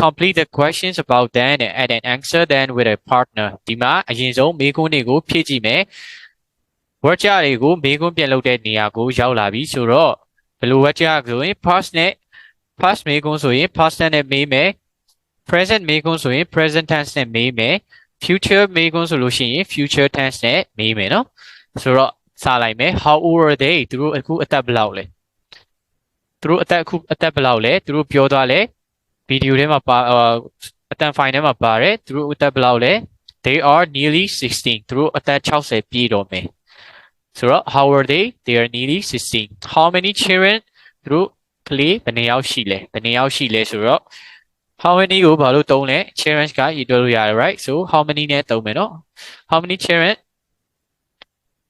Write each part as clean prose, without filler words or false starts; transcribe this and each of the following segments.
complete the questions about then and add an answer then with a partner ဒီမှာအရင်ဆုံးမေးခွန်းတွေကိုဖြည့်ကြည့်မယ် word ကြတွေကိုမေးခွန်းပြန်လုပ်တဲ့နေရာကိုရောက်လာပြီဆိုတော့ဘယ်လို word ကြဆိုရင် past နဲ့ past မေးခွန်းဆိုရင် past tense နဲ့မေးမယ် present မေးခွန်းဆိုရင် present tense နဲ့မေးမယ် future မေးခွန်းဆိုလို့ရှိရင် future tense နဲ့မေးမယ်နော်ဆိုတော့စလိုက်မယ် how old are they သူတို့အခုအသက်ဘယ်လောက်လဲသူတို့အသက်ဘယ်လောက်လဲသူတို့ပြောသွားလဲဗီဒီယိုထဲမှာပါအတန်ဖိုင်ထဲမှာပါတယ်သူတို့အသက်ဘယ်လောက်လဲ they are nearly 16သူတို့အသက်60ပြည့်တော့မယ်ဆိုတော့ how are they are nearly 16 how many children သူတို့ကလေးဘယ်နှစ်ယောက်ရှိလဲဆိုတော့ how many ကိုဘာလို့သုံးလဲ children ကရေးတွဲလို့ရတယ် right so how many နဲ့သုံးမယ်နော် how many children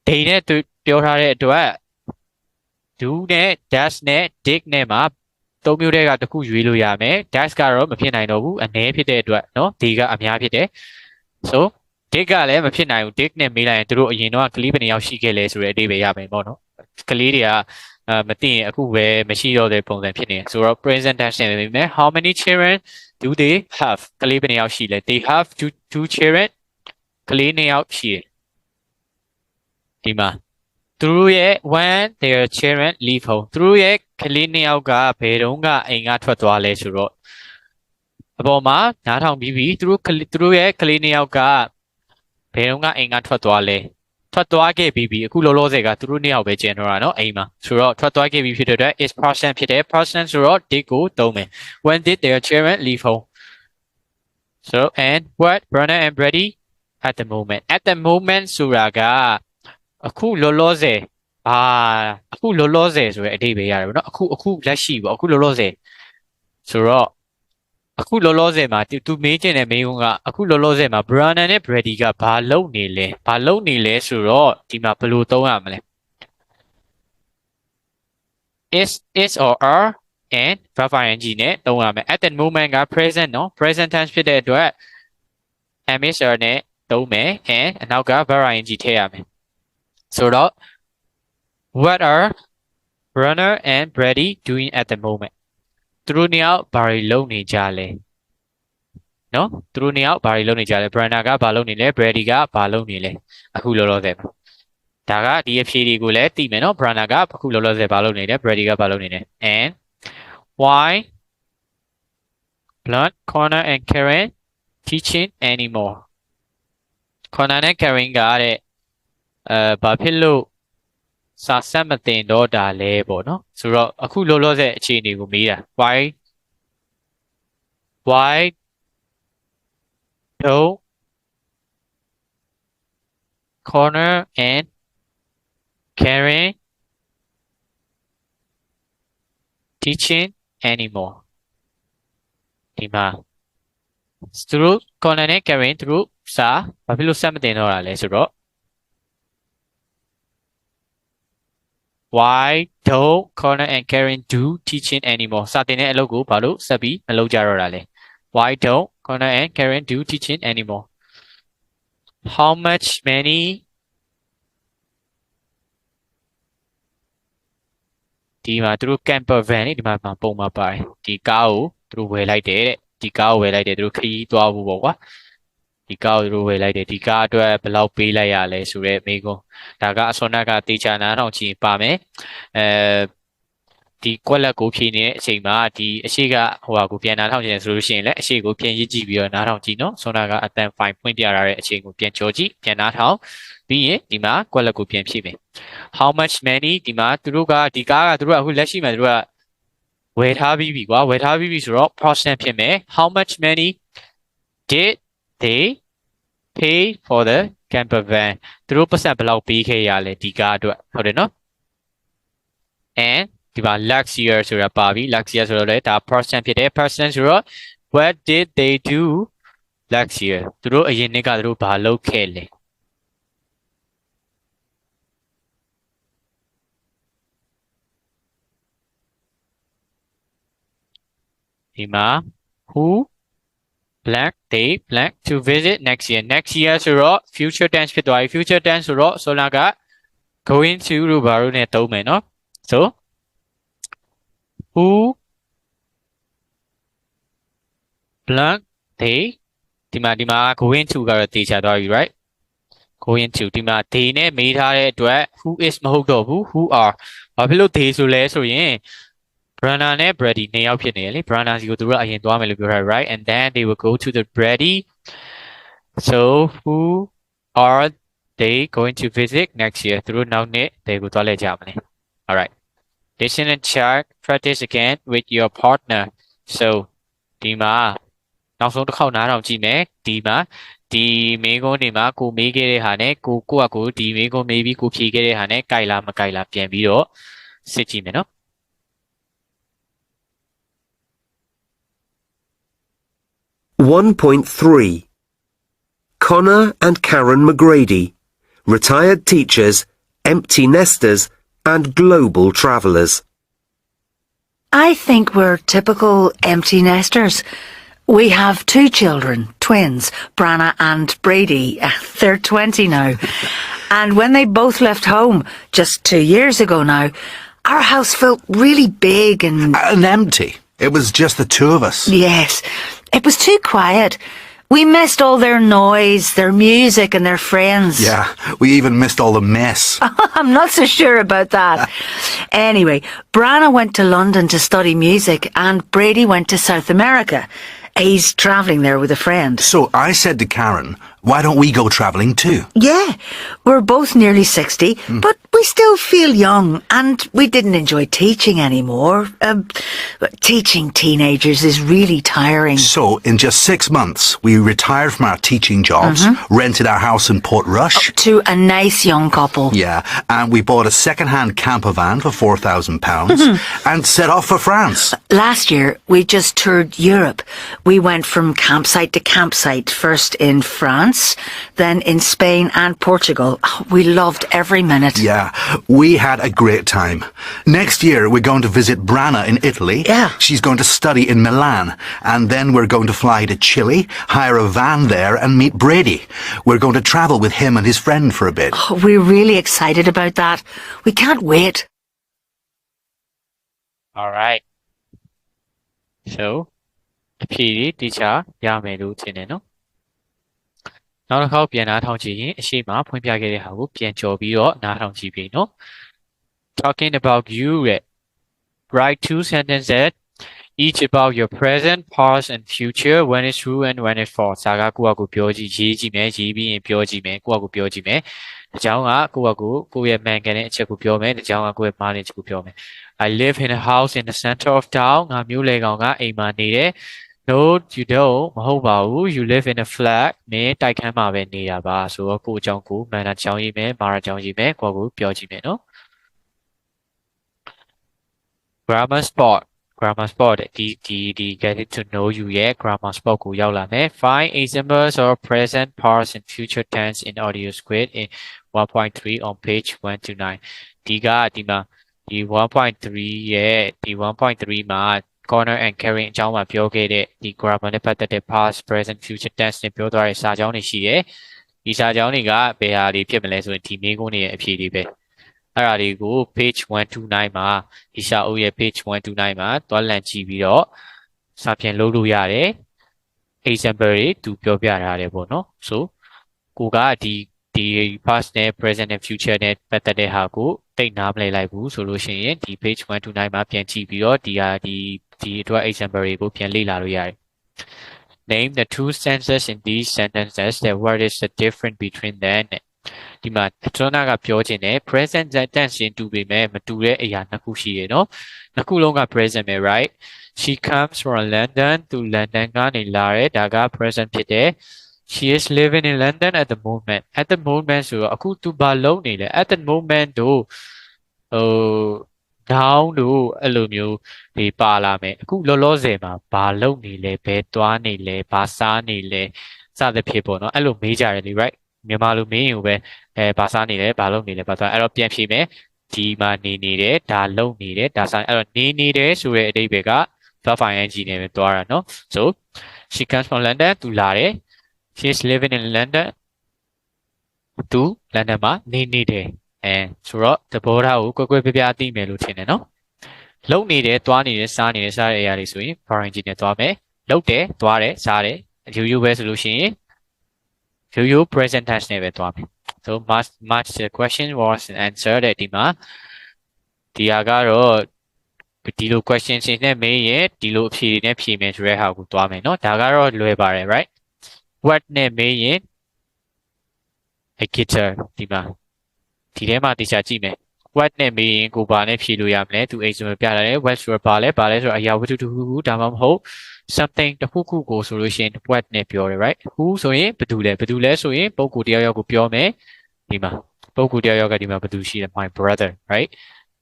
they နဲ့ပြောထားတဲ့အတွက် do နဲ့ dash နဲ့ dig နဲ့မှာသုံးမျိုးတည်းကတစ်ခုရွေးလို့ရမယ် dash ကတော့မဖြစ်နိုင်တော့ဘူးအနည်းဖြစ်တဲ့အတွက်နော် dig ကအများဖြစ်တယ် so dig ကလည်းမဖြစ်နိုင်ဘူး dig နဲ့မေးလိုက်ရင်တို့အရင်တော့ကလေးဘယ်နှစ်ယောက်ရှိခဲ့လဲဆိုတဲ့အဓိပ္ပာယ်ရမယ်ပေါ့နော်ကလေးတွေကမသိရင်အခုပဲမရှိတော့တဲ့ပုံစံဖြစ်နေဆိုတော့ present tense နဲ့မေးမယ် how many children do they have ကလေးဘယ်နှစ်ယောက်ရှိလဲ they have two children ကလေးနှစ်ယောက်ရှိတယ်ဒီမှာသူတို့ရဲ့ when their children leave home သူတို့ရဲ့ကလေးနှစ်ယောက်ကဘယ်တုန်းကအိမ်ကထွက်သွားလဲဆိုတော့အပေါ်မှာနားထောင်ပြီးပြီသူတို့ရဲ့ကလေးနှစ်ယောက်ကဘယ်တုန်းကအိမ်ကထွက်သွားလဲထွက်သွားခဲ့ပြီးပြီအခုလောလောဆယ်ကသူတို့နှစ်ယောက်ပဲကျန်တော့တာเนาะအိမ်မှာဆိုတော့ထွက်သွားခဲ့ပြီးဖြစ်တဲ့အတွက် is person ဖြစ်တယ် person ဆိုတော့ did ကိုသုံးမယ် when did their children leave home so and what Brenda and Brady at the moment ဆိုတာကအခုလောလောဆယ်အခုလောလောဆယ်ဆိုတဲ့အဓိပ္ပာယ်ရတယ်ဗောနော်အခုလက်ရှိပေါ့အခုလောလောဆယ်ဆိုတော့အခုလောလောဆယ်မှာသူမေးချင်တဲ့မေးခွန်းကအခုလောလောဆယ်မှာ Brandon နဲ့ Brady ကဘာလုပ်နေလဲဆိုတော့ဒီမှာဘယ်လိုသုံးရမလဲ is or are and verb ing နဲ့သုံးရမယ် at the moment က present နော် present tense ဖြစ်တဲ့အတွက် am is are နဲ့သုံးမယ် and အနောက်က verb ing ထည့်ရမယ်ဆိုတော့ what are Brandon and Brady doing at the moment သူတို့နှစ်ယောက်ဘာတွေလုပ်နေကြလဲနော်သူတို့နှစ်ယောက်ဘာတွေလုပ်နေကြလဲ Brandon ကဘာလုပ်နေလဲ Brady ကဘာလုပ်နေလဲအခုလောလောဆယ်ဒါကဒီအဖြေတွေကိုလည်းသိမယ်နော် Brandon ကအခုလောလောဆယ်ဘာလုပ်နေလဲ Brady ကဘာလုပ်နေလဲ and why Blunt Connor and Karen teaching anymore Connor နဲ့ Karen ကတဲ့ဘာဖြစ်လို့စာဆက်မတင်တော့တာလဲပေါ့နော်ဆိုတော့အခုလောလောဆယ်အခြေအနေကိုမေးတာ why don't Connor and Karen teaching anymore ဒီမှာသူတို့ Connor နဲ့ Karen သူတို့စာဘာဖြစ်လို့ဆက်မတင်တော့တာလဲဆိုတော့why don't Connor and Karen do teaching anymore စာတင်တဲ့အလုပ်ကိုဘာလို့ဆက်ပြီးမလုပ်ကြတော့တာလဲ why don't Connor and Karen do teaching anymore how much many ဒီမှာသူတို့ camper van นี่ဒီမှာပုံမှာပါတယ်ဒီကားကိုသူတို့ဝယ်လိုက်တယ်တဲ့ဒီကားကိုဝယ်လိုက်တယ်သူတို့ခရီးသွားဖို့ပေါ့ကွာဒီကားကိုသူတို့ဝယ်လိုက်တယ်ဒီကားအတွက်ဘယ်လောက်ပေးလိုက်ရလဲဆိုတော့မိကုန်းဒါကအစောနကတေချာနာထောင်ချင်ပါမယ်ဒီကွက်လက်ကိုဖြည့်နေတဲ့အချိန်မှာဒီအရှိကဟိုဟာကိုပြန်နားထောင်ချင်ဆိုလို့ရှိရင်လည်းအရှိကိုပြန်ရစ်ကြည့်ပြီးတော့နားထောင်ကြည့်နော်စောနကအတန်ဖိုင်ဖွင့်ပြရတဲ့အချိန်ကိုပြန်ကြောကြည့်ပြန်နားထောင်ပြီးရင်ဒီမှာကွက်လက်ကိုပြန်ဖြည့်မယ် how much many ဒီမှာသူတို့ကဒီကားကသူတို့ကအခုလက်ရှိမှာသူတို့ကဝယ်ထားပြီးပြီကွာဝယ်ထားပြီးပြီဆိုတော့ process ဖြစ်မယ် how much many did they pay for the camper van သူတို့ပတ်စံဘယ်လောက်ပေးခဲ့ရလဲဒီကားအတွက်ဟုတ်တယ်နော် and ဒီမှာ last year ဆိုတာပါပြီ last year ဆိုတော့လေဒါ person ဖြစ်တယ် person ဆိုတော့ what did they do last year သူတို့အရင်နှစ်ကသူတို့ဘာလုပ်ခဲ့လဲဒီမှာ who blank they blank to visit next year ဆိုတော့ future tense ဖြစ်သွားပြီ future tense ဆိုတော့ဆိုလာက going to လို့ဘာလို့ ਨੇ သုံးမယ်နော် so who blank they ဒီမှာ going to ကတော့တေချာသွားပြီ right going to ဒီမှာ they နဲ့မေးထားတဲ့အတွက် who is မဟုတ်တော့ဘူး who are ဘာဖြစ်လို့ they ဆိုလဲဆိုရင် Brana နဲ့ Brady နှစ်ယောက်ဖြစ်နေတယ်လေ Brana စီကိုသူတို့အရင်သွားမယ်လို့ပြောထား right and then they will go to the Brady so who are they going to visit next year သူတို့နောက်နှစ် they ကိုသွားလဲကြမလဲ all right listen and check practice again with your partner so ဒီမှာနောက်ဆုံးတစ်ခေါက်နားထောင်ကြည့်မယ်ဒီမှာဒီမေးခွန်းတွေမှာကိုမေးခဲ့တဲ့ဟာနဲ့ကိုဒီမေးခွန်းမေးပြီးကိုဖြေခဲ့တဲ့ဟာနဲ့ကြိုက်လားမကြိုက်လားပြန်ပြီးတော့စစ်ကြည့်မယ်နော် 1.3 Connor and Karen McGrady, retired teachers, empty nesters and global travellers. I think we're typical empty nesters. We have 2 children, twins, Branna and Brady. They're 20 now. And when they both left home just 2 years ago now, our house felt really big and empty. It was just the 2 of us. Yes, it was too quiet. We missed all their noise, their music and their friends. Yeah, we even missed all the mess. I'm not so sure about that. Anyway, Branna went to London to study music and Brady went to South America. He's travelling there with a friend. So I said to Karen, why don't we go travelling too? Yeah, we're both nearly 60, but we still feel young and we didn't enjoy teaching anymore. Teaching teenagers is really tiring. So in just 6 months, we retired from our teaching jobs, rented our house in Portrush. To a nice young couple. Yeah, and we bought a second-hand camper van for £4,000 and set off for France. Last year, we just toured Europe. We went from campsite to campsite, first in France, then in Spain and Portugal. We loved every minute. Yeah, we had a great time. Next year, we're going to visit Branna in Italy. Yeah. She's going to study in Milan. And then we're going to fly to Chile, hire a van there and meet Brady. We're going to travel with him and his friend for a bit. We're really excited about that. We can't wait. all right so အဖြေတွေတေချာရမယ်လို့ထင်တယ်နော်နောက်တစ်ခေါက်ပြန်နားထောင်ကြည့်ရင်အရှိမဖွင့်ပြခဲ့တဲ့ဟာကိုပြန်ကြော်ပြီးတော့နားထောင်ကြည့်ပြီနော် talking about you write 2 sentences each about your present past and future when it's true and when it's false ဒါကကိုယ့်အကူပြောကြည့်ရေးကြည့်မယ်ရေးပြီးရင်ပြောကြည့်မယ်ကိုယ့်အကူပြောကြည့်မယ်ဒီကြောင်းကကိုယ့်အကူကိုယ့်ရဲ့မှန်ကန်တဲ့အချက်ကိုပြောမယ်ဒီကြောင်းကကိုယ့်ရဲ့မှားတဲ့အချက်ကိုပြောမယ် I live in a house in the center of town ငါမြို့လေကောင်ကအိမ်မှာနေတယ် No you don't မဟုတ်ပါဘူး You live in a flat မင်းတိုက်ခန်းမှာပဲနေတာပါဆိုတော့ကိုယ့်အကြောင်းကိုမှန်တာကြောင်းရေးမယ်မှားတာကြောင်းရေးမယ်ကိုယ့်အကူပြောကြည့်မယ်နော် grammar spot ဒီ getting to know you ရဲ့ grammar spot ကိုရောက်လာမယ် Find examples of present past and future tense in audio script in 1.3 on page 1 to 9ဒီမှာဒီ 1.3 ရဲ့ဒီ 1.3 မှာ Connor and Karen အကြောင်းမှာပြောခဲ့တဲ့ဒီ grammar နဲ့ပတ်သက်တဲ့ past present future tense နဲ့ပြောသွားတဲ့စာကြောင်းတွေရှိတယ်ဒီစာကြောင်းတွေကဘယ်ဟာတွေဖြစ်မလဲဆိုရင်ဒီမေးခွန်းတွေရဲ့အဖြေတွေပဲအဲ့ဒါတွေကို page 129မှာဒီစာအုပ်ရဲ့ page 129မှာတွားလန့်ကြည့်ပြီးတော့စာပြန်လုပ်လို့ရတယ် example တွေသူပြောပြထားတယ်ပေါ့နော် so ကိုကဒီ past နဲ့ present နဲ့ future နဲ့ပတ်သက်တဲ့ဟာကိုတိတ်နားမလည်လိုက်ဘူးဆိုလို့ရှိရင်ဒီ page 129မှာပြန်ကြည့်ပြီးတော့ဒီအတွက် example တွေကိုပြန်လေ့လာလို့ရတယ် Name the 2 sentences in these sentences that what is the difference between them ဒီမှာကျွန်တော်ကပြောချင်တယ် present tense ရှင်တူပေမဲ့မတူတဲ့အရာနှစ်ခုရှိရနော်နှစ်ခုလုံးက present ပဲ right She comes from London to London ကနေလာတယ်ဒါက present ဖြစ်တယ် She is living in London at the moment at the moment ဆိုတော့အခုသူဘာလုပ်နေလဲ at the moment တို့down တို့အဲ့လိုမျိုးဒီပါလာမယ်အခုလောလောဆယ်မှာဘာလုပ်နေလဲဘယ်သွားနေလဲဘာစားနေလဲစသဖြင့်ပေါ့နော်အဲ့လိုမေးကြတယ်လေ right မြန်မာလိုမင်းကိုပဲဘာစားနေလဲဘာလုပ်နေလဲဘာသွားအဲ့တော့ပြန်ဖြေမယ်ဒီမှာနေတယ်ဒါလုပ်နေတယ်ဒါစားအဲ့တော့နေတယ်ဆိုတဲ့အဓိပ္ပာယ်က verb ing နဲ့ပဲသွားတာနော် so she comes from London သူလာတယ် she is living in London သူ London မှာနေတယ်ဆိုတော့သဘောထားကိုကွဲပြားသိမယ်လို့ထင်တယ်နော်လုပ်နေတယ်သွားနေတယ်စားနေတယ်စားတဲ့အရာတွေဆိုရင် verb ing နဲ့သွားမယ် လုပ်တယ်သွားတယ်စားတယ်ရိုးရိုးပဲဆိုလို့ရှိရင်ရိုးရိုး present tense နဲ့ပဲသွားမယ် so much the question was answered တဲ့ဒီမှာဒီဟာကတော့ဒီလို question တွေနဲ့မေးရင်ဒီလိုအဖြေတွေနဲ့ဖြေမယ်ဆိုတဲ့ဟာကိုသွားမယ်เนาะဒါကတော့လွယ်ပါတယ် right what နဲ့မေးရင် a guitar ဒီမှာဒီထဲမှာတရားကြည့်မယ် what နဲ့မေးရင်ကိုဘာနဲ့ဖြေလို့ရမလဲသူ example ပြလာတယ် what ဆိုတော့ဘာလဲဆိုတော့အရာဝတ္ထုတစ်ခုခုဒါမှမဟုတ် something တစ်ခုခုကိုဆိုလို့ရှိရင် what နဲ့ပြောတယ် right who ဆိုရင်ဘယ်သူလဲဆိုရင်ပုဂ္ဂိုလ်တယောက်ကိုပြောမယ်ဒီမှာပုဂ္ဂိုလ်တယောက်ကဒီမှာဘယ်သူရှိလဲ my brother right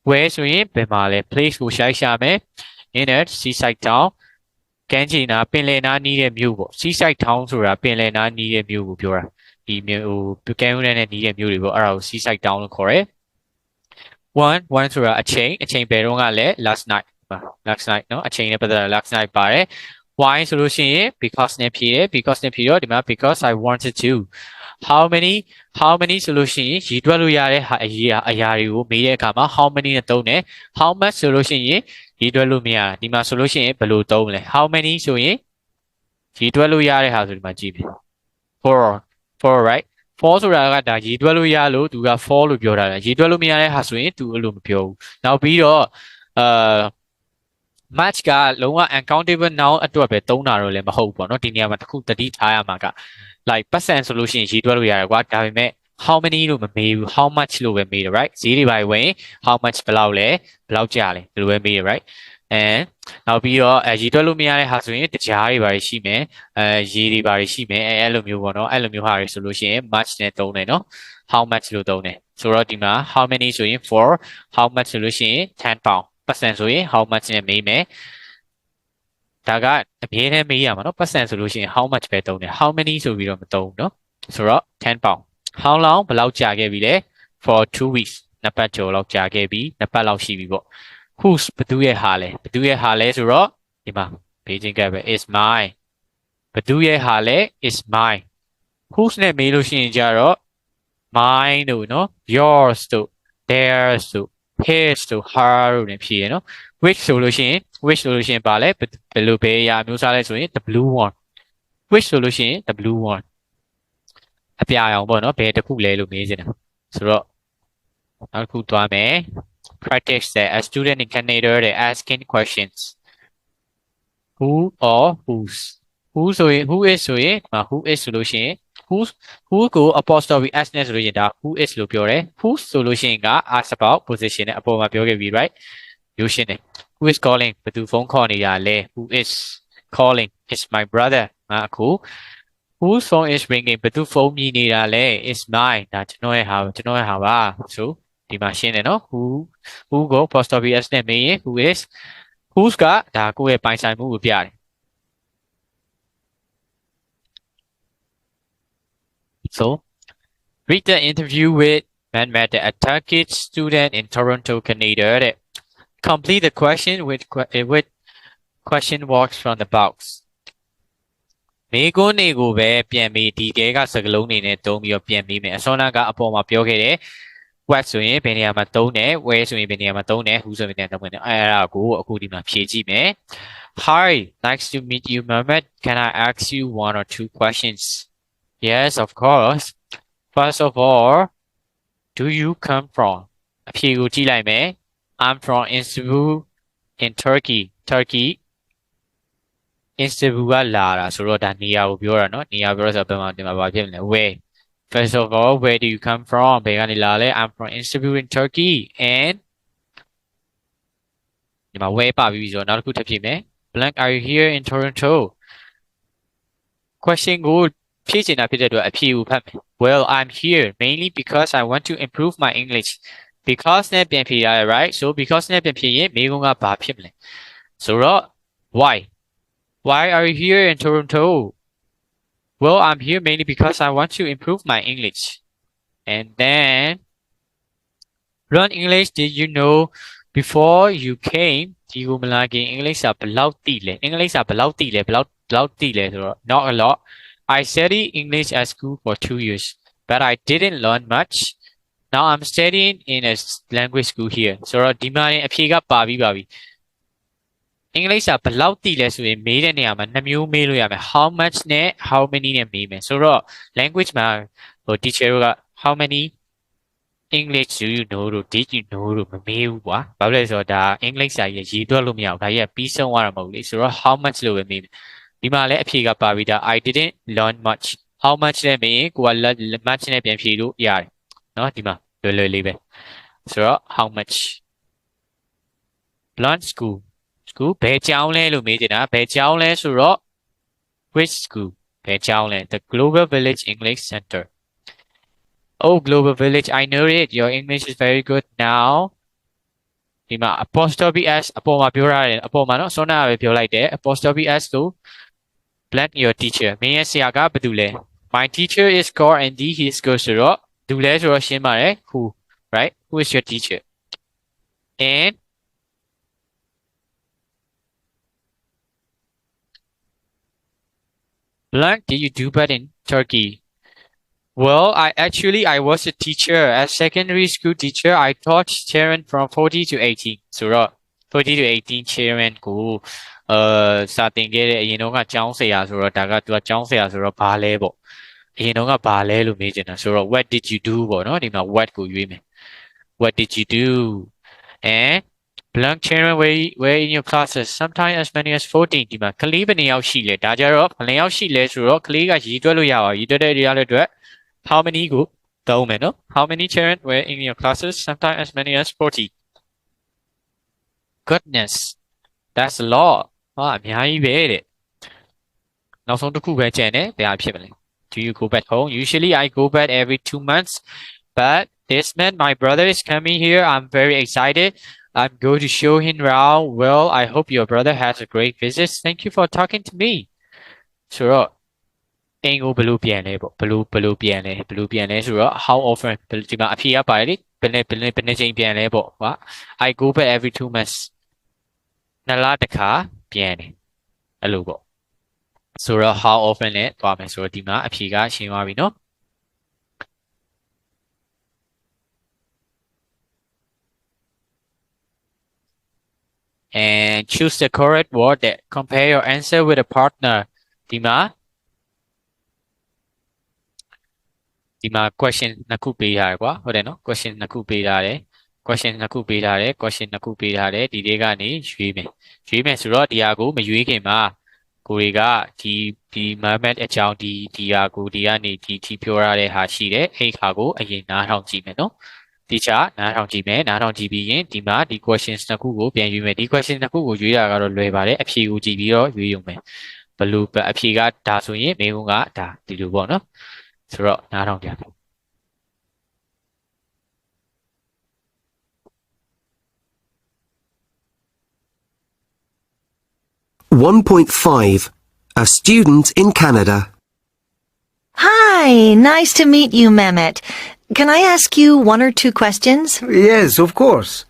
where ဆိုရင်ဘယ်မှာလဲ place ကိုရှာမယ် in a seaside town ကမ်းခြေနာပင်လယ်နားနီးတဲ့မြို့ပေါ့ seaside town ဆိုတာပင်လယ်နားနီးတဲ့မြို့ကိုပြောတာဒီမြို့ဟိုကမ်းရိုးတန်းနဲ့နီးတဲ့မြို့တွေပေါ့အဲ့ဒါကို seaside town လို့ခေါ်တယ်oneဆိုတာအချိန်ဘယ်တော့ကလဲ last night เนาะအချိန်နဲ့ပတ်သက်တာ last night ပါတယ် why ဆိုလို့ရှိရင် because နဲ့ဖြေတယ် because နဲ့ဖြေတော့ဒီမှာ because I wanted to how many ဆိုလို့ရှိရင်ရည်တွက်လို့ရတဲ့အရာတွေကိုမေးတဲ့အခါမှာ how many နဲ့သုံးတယ် how much ဆိုလို့ရှိရင်ရည်တွက်လို့မရဒီမှာဆိုလို့ရှိရင်ဘယ်လိုသုံးလဲ how many ဆိုရင်ရည်တွက်လို့ရတဲ့ဟာဆိုဒီမှာကြည့်မယ် for right for ဆိုတာကဒါရည်တွက်လို့ရလို့သူက for လို့ပြောတာလေရည်တွက်လို့မရတဲ့ဟာဆိုရင်သူအဲ့လိုမပြောဘူးနောက်ပြီးတော့match ကလုံးဝ uncountable noun အတွက်ပဲသုံးတာတော့လည်းမဟုတ်ဘူးပေါ့နော်ဒီနေရာမှာတစ်ခုသတိထားရမှာက like percent ဆိုလို့ရှိရင်ရည်တွက်လို့ရတယ်ကွာဒါပေမဲ့ how many လို့မမေးဘူး how much လို့ပဲမေးတယ် right ဈေးတွေပါဝင် how much ဘယ်လောက်လဲဘယ်လောက်ကျလဲဒီလိုပဲမေးတယ် right and နောက်ပြီးတော့ရည်တွက်လို့မရတဲ့ဟာဆိုရင်တရားတွေပါရှိမယ်ရေတွေပါရှိမယ်အဲ့လိုမျိုးပေါ့နော်အဲ့လိုမျိုးဟာတွေဆိုလို့ရှိရင် much နဲ့သုံးတယ်နော် how much လို့သုံးတယ်ဆိုတော့ဒီမှာ how many ဆိုရင် for how much ဆိုလို့ရှိရင်10 pound percent ဆိုရင် how much နဲ့မေးမယ်ဒါကအမြဲတမ်းမေးရမှာနော် percent ဆိုလို့ရှိရင် how much ပဲသုံးတယ် how many ဆိုပြီးတော့မသုံးဘူးနော်ဆိုတော့10 pound how long ဘယ်လောက်ကြာခဲ့ပြီလဲ for 2 weeks နှစ်ပတ်ကျော်လောက်ကြာခဲ့ပြီနှစ်ပတ်လောက်ရှိပြီပေါ့ whose ဘသူရဲ့ဟာလဲဆိုတော့ဒီမှာပေးခြင်းကပဲ is mine ဘသူရဲ့ဟာလဲ is mine whose နဲ့မေးလို့ရှိရင်ကြတော့ mine တို့နော် yours တို့ theirs တို့ his တို့ her တို့ ਨੇ ဖြေရနော် which ဆိုလို့ရှိရင်ပါလဲဘယ်လိုပဲအမျိုးစားလဲဆိုရင် the blue one which ဆိုလို့ရှိရင် the blue one အပြာရောင်ပေါ့နော်ဘယ်တစ်ခုလဲလို့မေးချင်တာဆိုတော့နောက်တစ်ခုသွားမယ် practice that a student in Canada they asking questions who or whose who ဆိုရင် who is ဆိုရင်who is ဆိုလို့ရှိရင် who ကို apostrophe s နဲ့ဆိုလို့ရှိရင်ဒါ who is လို့ပြောတယ် who ဆိုလို့ရှိရင်က ask about position နဲ့အပေါ်မှာပြောခဲ့ပြီ right ရိုးရှင်းတယ် who is calling ဘယ်သူဖုန်းခေါ်နေရလဲ who is calling is my brother ငါအခု whose phone is ringing ဘယ်သူဖုန်းမြည်နေတာလဲ is mine ဒါကျွန်တော်ရဲ့ဟာပါဆိုဒီမှာရှင်းတယ်နော် who ကို apostrophe s နဲ့မေးရင် who is whose ကဒါကိုယ့်ရဲ့ပိုင်ဆိုင်မှုကိုပြတယ် so read the interview with Matt a Turkish student in Toronto Canada that complete the question with question works from the box မေးခွန်းတွေကိုပဲပြန်ပြီးဒီတဲကစကားလုံးတွေနဲ့သုံးပြီးတော့ပြန်ပြီးမယ်အစောနာကအပေါ်မှာပြောခဲ့တယ် what ဆိုရင်ဘယ်နေရာမှာသုံးတယ် where ဆိုရင်ဘယ်နေရာမှာသုံးတယ် who ဆိုရင်ဘယ်နေရာမှာသုံးတယ်အဲ့ဒါကိုအခုဒီမှာဖြည့်ကြည့်မယ် Hi nice to meet you Mohammed can I ask you one or two questions Yes of course first of all do you come from အဖြေကိုကြည့်လိုက်မယ် I'm from Istanbul in Turkey Istanbul ကလာတာဆိုတော့ဒါနေရာကိုပြောတာเนาะနေရာပြောဆိုတော့ဘယ်မှာဒီမှာဘာဖြစ်မလဲ where First of all, where do you come from? I'm from Istanbul in Turkey. And ဒီမှာ where ပါပြီဆိုတော့နောက်တစ်ခုထပ်ဖြည့်မယ် Blank are you here in Toronto? Question ကိုဖြည့်ချင်တာဖြစ်တဲ့အတွက်အဖြေကိုဖတ်မယ် Well, I'm here mainly because I want to improve my English. Because နဲ့ပြန်ဖြည့်ရတယ် right? So because နဲ့ပြန်ဖြည့်ရင်မေးခွန်းကဘာဖြစ်မလဲဆိုတော့ Why are you here in Toronto? Well, I'm here mainly because I want to improve my English. And then, learn English. Did you know before you came? ဒီကိုမလာခင် English ကဘယ်လောက်သိလဲ English ကဘယ်လောက်သိလဲဘယ်လောက်သိလဲဆိုတော့ not a lot. I studied English at school for 2 years, but I didn't learn much. Now I'm studying in a language school here. ဆိုတော့ဒီမှာအဖြေကပါပြီ အင်္ဂလိပ်စာဘယ်လောက်တည်လဲဆိုရင်မေးတဲ့နေရာမှာနှစ်မျိုးမေးလို့ရမယ် how much နဲ့ how many နဲ့မေးမယ်ဆိုတော့ language မှာဟို teacher တို့က how many English do you know တို့ did you know တို့မမေးဘူးကွာဘာလို့လဲဆိုတော့ဒါအင်္ဂလိပ်စာကြီးရေးတွက်လို့မရဘူးဒါကြီးကပြီးဆုံးသွားတာမဟုတ်လေဆိုတော့ how much လို့ပဲမေးမယ်ဒီမှာလည်းအဖြေကပါပြီးသား I didn't learn much how much နဲ့မေးရင်ကိုက much နဲ့ပြန်ဖြေလို့ရတယ်เนาะဒီမှာလွယ်လွယ်လေးပဲဆိုတော့ how much learn school ဘယ်ကျောင်းလဲလို့မေးချင်တာဘယ်ကျောင်းလဲဆိုတော့ which school ဘယ်ကျောင်းလဲ the Global Village English Center Oh Global Village I know it your English is very good now ဒီမှာ apostrophe s အပေါ်မှာပြောရတယ်အပေါ်မှာเนาะစောနာပဲပြောလိုက်တယ် apostrophe s ကို blank your teacher မင်းရဲ့ဆရာကဘာတူလဲ My teacher is called Andy he is good ဆိုတော့သူလဲဆိုတော့ရှင်းပါတယ် who right who is your teacher and Blank, did you do bad in Turkey? Well, I was a teacher, a secondary school teacher. I taught children from 40 to 18. So 40 to 18 children ကိုစာသင်ခဲ့တဲ့အရင်တော့ကကျောင်းဆရာဆိုတော့ဒါကသူကကျောင်းဆရာဆိုတော့ဘာလဲပေါ့အရင်တော့ကဘာလဲလို့မေးချင်တာဆိုတော့ what did you do ပေါ့နော်ဒီမှာ what ကိုရွေးမယ် what did you do and blank children were in your classes sometimes as many as 14ဒီမှာကလေးဘယ်နှယောက်ရှိလဲဒါကြတော့ဘယ်နှယောက်ရှိလဲဆိုတော့ကလေးကရေးတွက်လို့ရပါရေးတွက်တဲ့နေရာအတွက် how many ကိုသုံးမယ်နော် how many children were in your classes sometimes as many as 40 goodness that's a lot ဟာအများကြီးပဲတဲ့နောက်ဆုံးတစ်ခုပဲကျန်တယ်ဘယ်အဖြစ်မလဲ do you go back home usually I go back every 2 months but this month my brother is coming here I'm very excited I'm going to show him around. Well, I hope your brother has a great visit. Thank you for talking to me. ဆိုတော့အင်ကိုဘယ်လိုပြန်လဲပေါ့ဘယ်လိုပြန်လဲဆိုတော့ how often ဒီမှာအဖြေရပါတယ်လေဘယ်နဲ့ချိန်ပြန်လဲပေါ့ဟာ I go back every 2 months နှစ်လတစ်ခါပြန်တယ်အဲ့လိုပေါ့ဆိုတော့ how often နဲ့တွားမယ်ဆိုတော့ဒီမှာအဖြေကရှင်းသွားပြီနော်and choose the correct word that compare your answer with a partner ဒီမှာ question နှစ်ခုပေးထားတယ်ကွာဟုတ်တယ်နော် question နှစ်ခုပေးထားတယ်ဒီတွေကနေရွေးမယ်ဆိုတော့ဒီဟာကိုမရွေးခင်မှာကိုတွေကဒီ moment အကြောင်းဒီဟာကိုဒီကနေဒီပြောရတဲ့ဟာရှိတယ်အဲ့ခါကိုအရင်နားထောင်ကြည့်မယ်နော်ဒီချာနားထောင်ကြည့်ပြီးရင်ဒီမှာဒီ questions နှစ်ခုကိုပြန်ရွေးမယ်ဒီ question နှစ်ခုကိုရွေးတာကတော့လွယ်ပါတယ်အဖြေကိုကြည့်ပြီးတော့ရွေးရုံပဲဘလို့အဖြေကဒါဆိုရင်မေးခွန်းကဒါဒီလိုပေါ့နော်ဆိုတော့နားထောင်ကြမယ် 1.5 A student in Canada. Hi, nice to meet you, Mehmet. Can I ask you one or two questions? Yes, of course.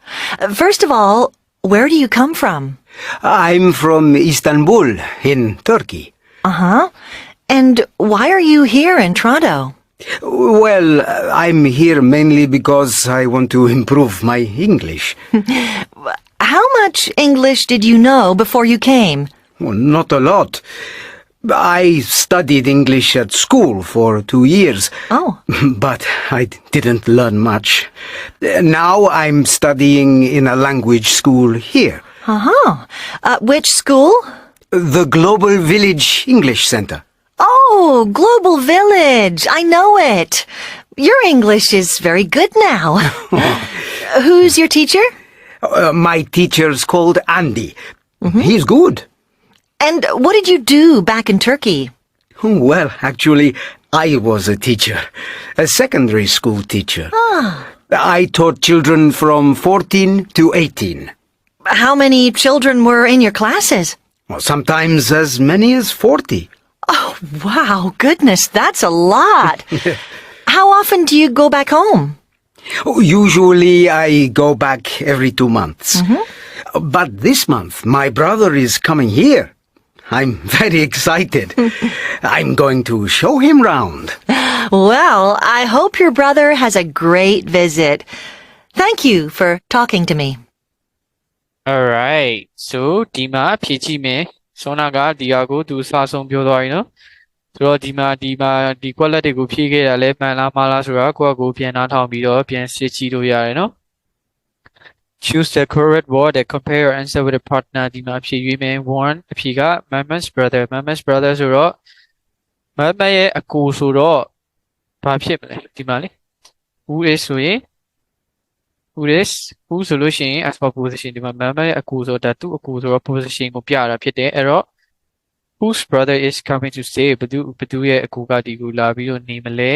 First of all, where do you come from? I'm from Istanbul, in Turkey. Uh-huh. And why are you here in Toronto? Well, I'm here mainly because I want to improve my English. How much English did you know before you came? Well, not a lot. I studied English at school for 2 years. Oh. But I didn't learn much. Now I'm studying in a language school here. Uh-huh. Which school? The Global Village English Center. Oh, Global Village. I know it. Your English is very good now. Who's your teacher? My teacher's called Andy. He's good. And what did you do back in Turkey? Well, actually, I was a teacher. A secondary school teacher. I taught children from 14 to 18. How many children were in your classes? Well, sometimes as many as 40. Oh, wow. Goodness, that's a lot. How often do you go back home? Usually I go back every 2 months. But this month, my brother is coming here. I'm very excited. I'm going to show him round. Well, I hope your brother has a great visit. Thank you for talking to me. All right so ဒီမှာဖြည့်ကြည့်မယ်စောနာကဒီဟာကိုသူစာဆုံးပြောသွားပြီနော်ဆိုတော့ဒီကွက်လက်တွေကိုဖြည့်ခဲ့တာလဲမှန်လားမှားလားဆိုတာကိုယ့်အကိုပြန်နှားထောင်ပြီးတော့ပြန်စစ်ကြည့်လို့ရတယ်နော် choose the correct word that compare your answer with a partner ဒီမှာဖြည့်ရွေးမယ် one အဖြေက Mama's brother ဆိုတော့မမရဲ့အကိုဆိုတော့ဘာဖြစ်မလဲဒီမှာလေ who is ဆိုရင် who is who ဆိုလို့ရှိရင် as for position ဒီမှာမမရဲ့အကိုဆိုတာသူ့အကိုဆိုတော့ position ကိုပြတာဖြစ်တယ်အဲ့တော့ whose brother is coming to stay ဘသူရဲ့အကိုကဒီကိုလာပြီးတော့နေမလဲ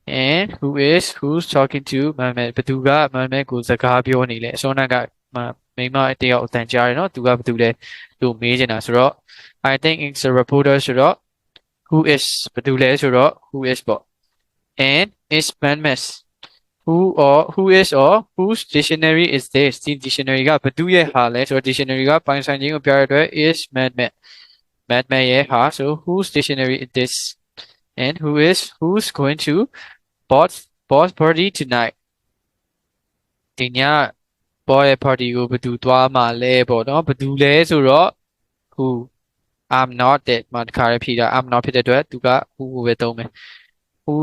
and who's talking to မမဘသူကမမကိုစကားပြောနေလဲအစောနကမိမတယောက်အတန်ကြားတယ်နော်သူကဘသူလဲသူမေးချင်တာဆိုတော့ I think it's a reporter ဆိုတော့ who is ဘသူလဲဆိုတော့ who is ပေါ့ and is manmas who is or whose dictionary is this ဒီ dictionary ကဘသူရဲ့ဟာလဲဆိုတော့ dictionary ကပိုင်ဆိုင်ခြင်းကိုပြရတဲ့အတွက် is manmas ရဲ့ဟာ so whose dictionary is this and who's going to boss party tonight ဒီညဘောရဲ့ party ကိုဘသူသွားမှာလဲပေါ့နော်ဘသူလဲဆိုတော့ who I'm not that မှာတခါရဖြေတာ I'm not ဖြစ်တဲ့အတွက်သူက who ကိုပဲသုံးမယ် who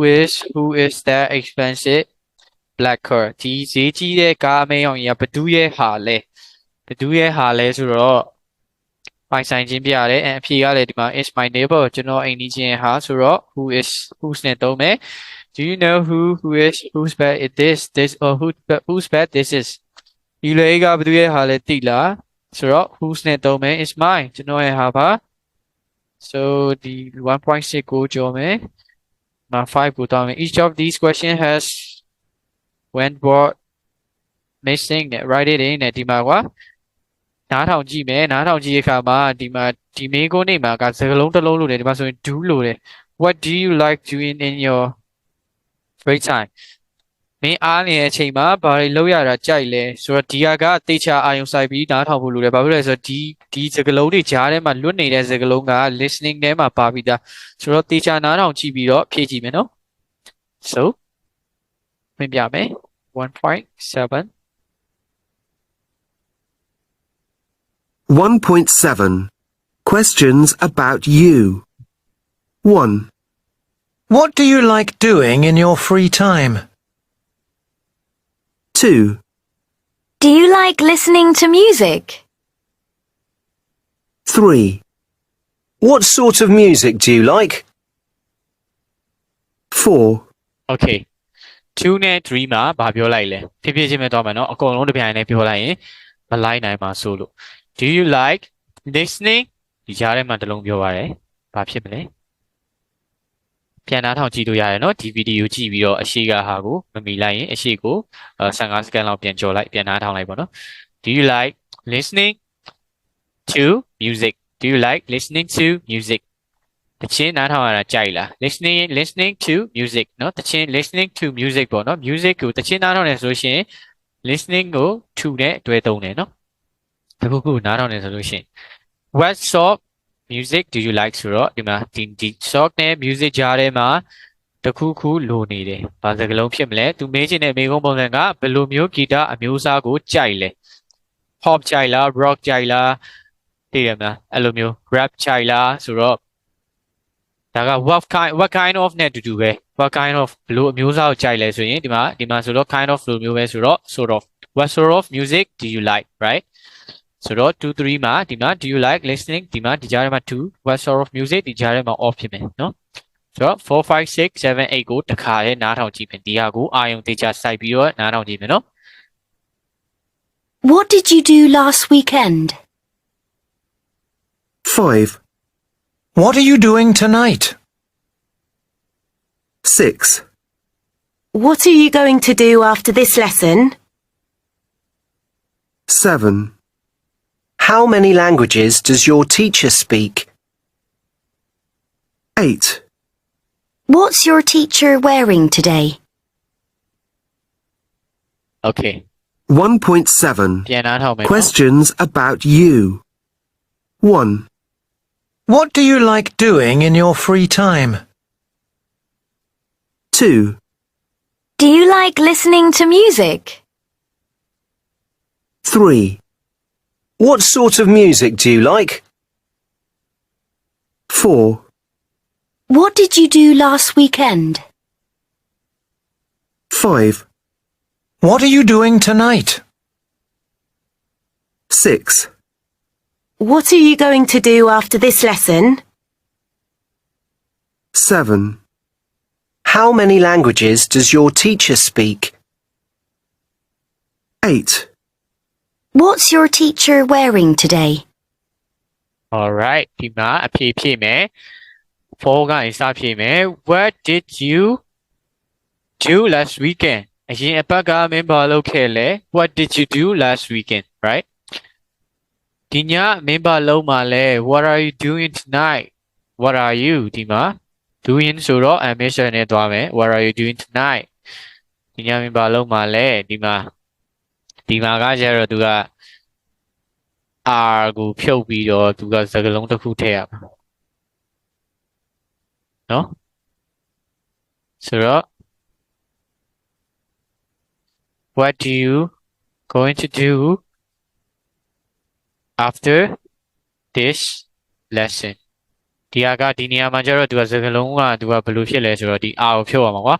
is that expensive black car ဒီဈေးကြီးတဲ့ကားအမဲအောင်ကြီးကဘသူရဲ့ဟာလဲဆိုတော့ပိုင်ဆိုင်ခြင်းပြရတယ်အဖြေကလည်းဒီမှာ is my neighbor ကျွန်တော်အိမ်နီးချင်းဟာဆိုတော့ who's နဲ့သုံးမယ် do you know whose bed it this or whose bed this is ဒီလေကဘသူရဲ့ဟာလဲသိလားဆိုတော့ who's နဲ့သုံးမယ် is mine ကျွန်တော်ရဲ့ဟာပါ so ဒီ 1.6 ကိုကြော်မယ်မှာ5ကိုတောင်းမယ် each of these question has when word missing နဲ့ write it in နဲ့ဒီမှာကွာနားထောင်ကြည့်မယ်နားထောင်ကြည့်တဲ့အခါမှာဒီမှာဒီမေးခွန်းနေမှာကစကားလုံးတစ်လုံးလို့တယ်ဒီမှာဆိုရင် do လို့တယ် what do you like doing in your free time မင်းအားနေတဲ့အချိန်မှာဘာတွေလုပ်ရတာကြိုက်လဲဆိုတော့ဒီဟာကတေချာအာယုံစိုက်ပြီးနားထောင်ဖို့လိုတယ်ဘာဖြစ်လဲဆိုတော့ဒီစကားလုံးတွေကြားထဲမှာလွတ်နေတဲ့စကားလုံးက listening ထဲမှာပါပြီးသားဆိုတော့တေချာနားထောင်ကြည့်ပြီးတော့ဖြည့်ကြည့်မယ်နော် so ပြင်ပြမယ် 1.7 1.7 Questions about you. 1. What do you like doing in your free time? 2. Do you like listening to music? 3. What sort of music do you like? 4. okay 2နဲ့3မှာဘာပြောလိုက်လဲဖြည်းဖြည်းချင်းပဲတော့မယ်နော်အကုန်လုံးတစ်ပြိုင်တည်းပြောလိုက်ရင်မလိုက်နိုင်ပါဆိုလို့ do you like listening ဒီကြားထဲမှာတစ်လုံးပြောပါတယ်ဘာဖြစ်မလဲပြန်နှားထောင်ကြည့်လို့ရတယ်နော်ဒီဗီဒီယိုကြည့်ပြီးတော့အရှိကဟာကိုမမီလိုက်ရင်အရှိကို15စက္ကန့်လောက်ပြန်ကြော်လိုက်ပြန်နှားထောင်လိုက်ပေါ့နော် do you like listening to music do you like listening to music တချင်းနားထောင်ရတာကြိုက်လား listening to music เนาะတချင်း listening to music ပေါ့เนาะ music ကိုတချင်းနားထောင်နေဆိုလို့ရှိရင် listening ကို to နဲ့တွဲသုံးတယ်เนาะတခုခုနားထောင်နေဆိုလို့ရှိရင် what sort music do you like ဆိုတော့ဒီမှာဒီ sort နဲ့ music ကြားထဲမှာတခုခုလိုနေတယ်ဘာစကားလုံးဖြစ်မလဲသူမေးချင်တဲ့မေးခွန်းပုံစံကဘယ်လိုမျိုးဂီတအမျိုးအစားကိုကြိုက်လဲ pop ကြိုက်လား rock ကြိုက်လားသိရမလားအဲ့လိုမျိုး rap ကြိုက်လားဆိုတော့ဒါက what kind of နဲ့တူတူပဲ what kind of ဘယ်လိုအမျိုးအစားကိုကြိုက်လဲဆိုရင်ဒီမှာဆိုတော့ kind of လိုမျိုးပဲဆိုတော့ sort of what sort of music do you like right ဆိုတော့ 2 3မှာဒီမှာ do you like listening ဒီမှာဒီကြားထဲမှာ 2 what sort of music ဒီကြားထဲမှာ off ဖြစ်မယ်နော်ဆိုတော့ 4 5 6 7 8ကိုတစ်ခါလေးနားထောင်ကြည့်မယ်ဒီဟာကိုအာယုံတေချာစိုက်ပြီးတော့နားထောင်ကြည့်မယ်နော် What did you do last weekend? 5. What are you doing tonight? 6. What are you going to do after this lesson? 7. How many languages does your teacher speak? 8. What's your teacher wearing today? okay 1.7 ပြန်နားထောင်မယ်နော် Questions about you. 1. What do you like doing in your free time? 2. Do you like listening to music? 3. What sort of music do you like? 4, What did you do last weekend? 5, What are you doing tonight? 6, What are you going to do after this lesson? 7, How many languages does your teacher speak? 8, What's your teacher wearing today? Alright ဒီမှာအဖြေဖြည့်မယ်4ကနေစဖြည့်မယ် What did you do last weekend အရင်အပတ်ကမင်းဘာလုပ်ခဲ့လဲ What did you do last weekend right ဒီညမင်းဘာလုပ်မှာလဲ What are you doing tonight What are you ဒီမှာ doing ဆိုတော့ ambition နဲ့သွားမယ် What are you doing tonight ဒီညမင်းဘာလုပ်မှာလဲဒီမှာကကျတော့သူက R ကိုဖြုတ်ပြီးတော့သူကစကားလုံးတစ်ခုထည့်ရမှာနော်ဆိုတော့ What do you going to do after this lesson ဒီနေရာမှာကျတော့သူကစကားလုံးကသူကဘယ်လိုဖြစ်လဲဆိုတော့ဒီ R ကိုဖြုတ်ရမှာကွာ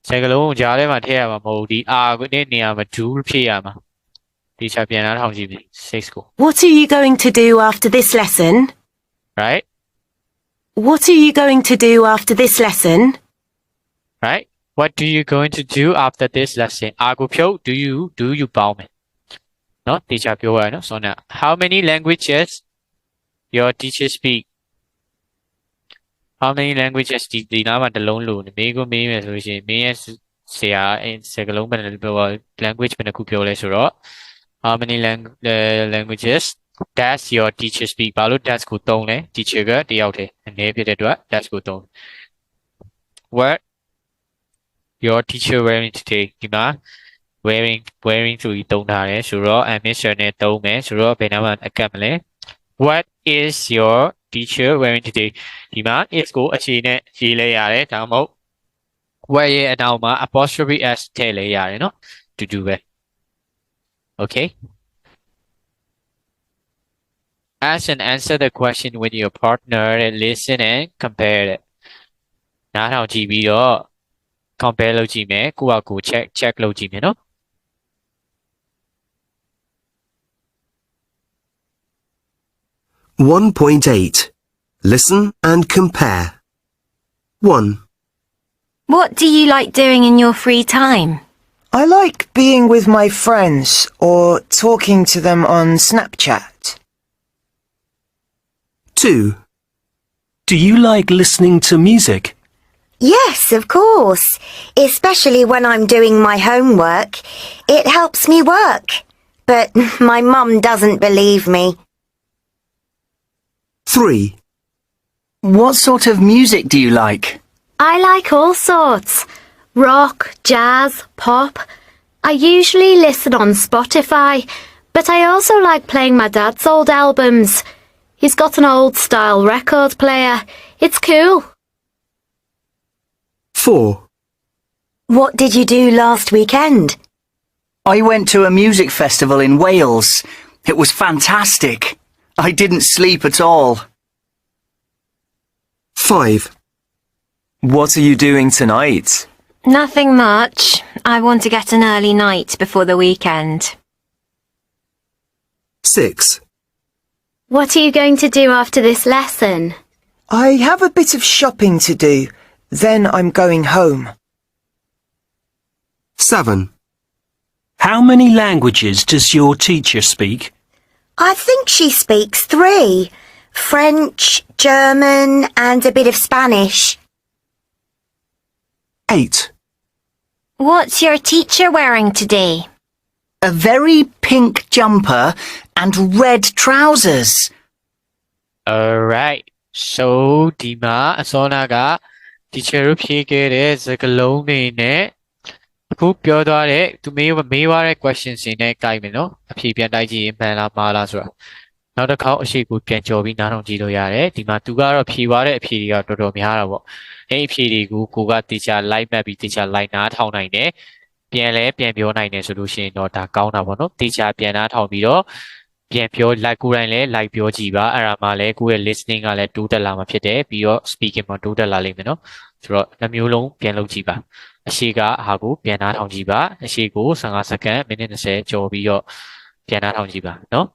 စကားလုံးကိုကြားထဲမှာထည့်ရမှာမဟုတ်ဒီ R ကိုတဲ့နေရာမှာ do ဖြည့်ရမှာဒီချက်ပြန်လာထောင်ကြည့်ပြီ6ကို What are you going to do after this lesson? right What are you going to do after this lesson? right what do you going to do after this lesson အာကိုဖြုတ် do you ပေါင်းမယ်နော်ဒီချက်ပြောရနော်ဆိုတော့ how many languages your teacher speak how many languages ဒီနားမှာတစ်လုံးလို့မေးကိုမေးမယ်ဆိုလို့ရှိရင်မင်းရဲ့ဆရာစကားလုံးဘယ်နှပြော language ဘယ်နှခုပြောလဲဆိုတော့ how many languages does your teacher speak ဘာလို့ does ကိုသုံးလဲ teacher ကတယောက်တည်းအနေဖြစ်တဲ့အတွက် does ကိုသုံး what your teacher wearing today ဒီမှာ wearing ဆိုပြီးသုံးထားတယ်ဆိုတော့ ambition နဲ့သုံးမယ်ဆိုတော့ဘယ်နားမှာအကပ်မလဲ what is your teacher wearing today ဒီမှာ is ကိုအခြေနဲ့ရေးလဲရတယ်ဒါမှမဟုတ် what ရဲ့အနောက်မှာ apostrophe s ထည့်လဲရတယ်နော်တူတူပဲ okay ask and answer the question with your partner and listen and compare it နားထောင်ကြည့်ပြီးတော့ compare လုပ်ကြည့်မယ်ကိုယ့်အကူ check လုပ်ကြည့်မယ်နော် 1.8 Listen and compare. 1, What do you like doing in your free time? I like being with my friends or talking to them on Snapchat. 2, Do you like listening to music? Yes, of course. Especially when I'm doing my homework. It helps me work. But my mum doesn't believe me. 3, What sort of music do you like? I like all sorts. Rock, jazz, pop. I usually listen on Spotify, but I also like playing my dad's old albums. He's got an old-style record player. It's cool. 4, What did you do last weekend? I went to a music festival in Wales. It was fantastic. I didn't sleep at all. 5, What are you doing tonight? Nothing much. I want to get an early night before the weekend. 6, What are you going to do after this lesson? I have a bit of shopping to do. Then I'm going home. 7, How many languages does your teacher speak? I think she speaks 3. French, German and a bit of Spanish. 8, What's your teacher wearing today? A very pink jumper and red trousers. alright so ဒီမှာအစောနာက teacher တို့ဖြေခဲ့တဲ့စကားလုံးတွေနဲ့အခုပြောသွားတဲ့သူမေးသွားတဲ့ questions တွေနဲ့ကြိုက်မယ်နော်အဖြေပြန်တိုက်ကြည့်ရင်မှန်လားမှားလားဆိုတာနောက်တစ်ခေါက်အရှိကိုပြန်ကြော်ပြီးနားထောင်ကြည့်လို့ရတယ်ဒီမှာသူကတော့ဖြေသွားတဲ့အဖြေတွေကတော်တော်များတာပေါ့အဲ့အဖြေတွေကိုကိုက teacher လိုက်မှတ်ပြီး teacher လိုက်နားထောင်နိုင်တယ်ပြန်ပြောနိုင်တယ်ဆိုလို့ရှိရင်တော့ဒါကောင်းတာပေါ့နော် teacher ပြန်နားထောင်ပြီးတော့ ပြန်ပြော like ကိုယ်တိုင်လည်း like ပြောကြည့်ပါအဲ့ဒါမှလည်းကိုယ့်ရဲ့ listening ကလည်းတိုးတက်လာမှာဖြစ်တယ်ပြီးတော့ speaking မှာတိုးတက်လာလိမ့်မယ်နော်ဆိုတော့နှမျိုးလုံးပြန်လုပ်ကြည့်ပါအရှိကဟာကိုပြန်နားထောင်ကြည့်ပါအရှိကို15စက္ကန့်မိနစ်20ကျော်ပြီးတော့ပြန်နားထောင်ကြည့်ပါနော်